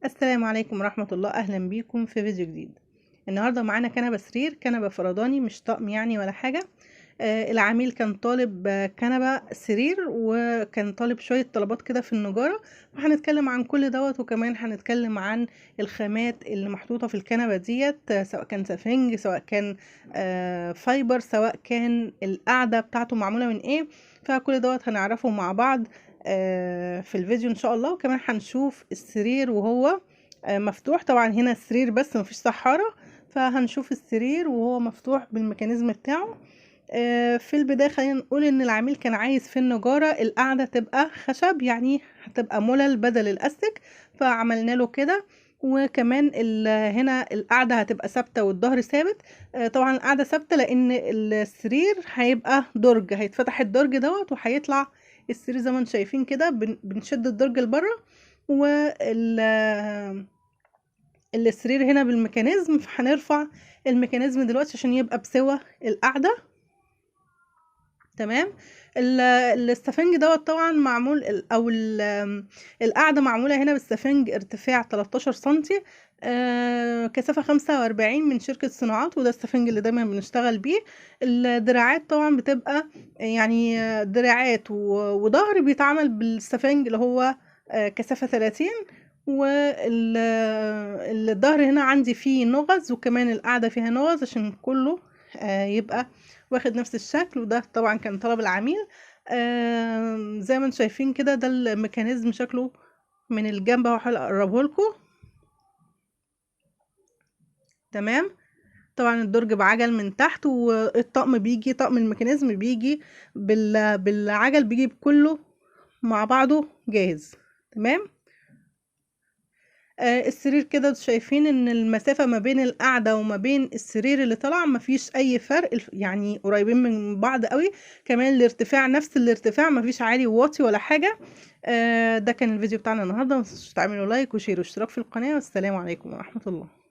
السلام عليكم ورحمة الله. أهلا بيكم في فيديو جديد. النهاردة معانا كنبة سرير، كنبة فرداني مش طقم يعني ولا حاجة. العميل كان طالب كنبة سرير، وكان طالب شوية طلبات كده في النجارة، وهنتكلم عن كل دوت، وكمان هنتكلم عن الخامات اللي محطوطة في الكنبة ديت، سواء كان سفنج، سواء كان فايبر، سواء كان القعدة بتاعته معمولة من ايه. فكل دوت هنعرفه مع بعض في الفيديو ان شاء الله. وكمان هنشوف السرير وهو مفتوح. طبعا هنا السرير بس مفيش سحارة، فهنشوف السرير وهو مفتوح بالميكانيزم بتاعه. في البداية خلينا نقول ان العميل كان عايز في النجارة القعدة تبقى خشب، يعني هتبقى ملل بدل الاستك، فعملنا له كده. وكمان هنا القعدة هتبقى ثابتة والظهر ثابت. طبعا القعدة ثابتة لان السرير هيبقى درج، هيتفتح الدرج دوت وهيطلع السرير زي ما انتم شايفين كده. بنشد الدرج لبره، والسرير هنا بالميكانيزم، فهنرفع الميكانيزم دلوقتي عشان يبقى بسوى القعدة. تمام. السفنج دوت طبعا معمول القعدة معمولة هنا بالسفنج ارتفاع 13 سنتي، كثافة 45 من شركة صناعات، وده السفنج اللي دايما بنشتغل بيه. الدراعات طبعا بتبقى يعني دراعات وظهر بيتعمل بالسفنج اللي هو كثافة 30. والظهر هنا عندي فيه نغز، وكمان القعدة فيها نغز عشان كله يبقى واخد نفس الشكل. وده طبعا كان طلب العميل. زي ما انتم شايفين كده، ده الميكانيزم شكله من الجنب اهو، هحاول اقربه لكم. تمام. طبعا الدرج بعجل من تحت، والطقم بيجي، طقم الميكانيزم بيجي بالعجل، بيجي كله مع بعضه جاهز. تمام. السرير كده شايفين ان المسافة ما بين القعدة وما بين السرير اللي طلع مفيش اي فرق، يعني قريبين من بعض قوي. كمان الارتفاع نفس الارتفاع، مفيش عالي وواطي ولا حاجة. ده كان الفيديو بتاعنا النهاردة. متنسوش تعملوا لايك وشير واشتراك في القناة، والسلام عليكم ورحمة الله.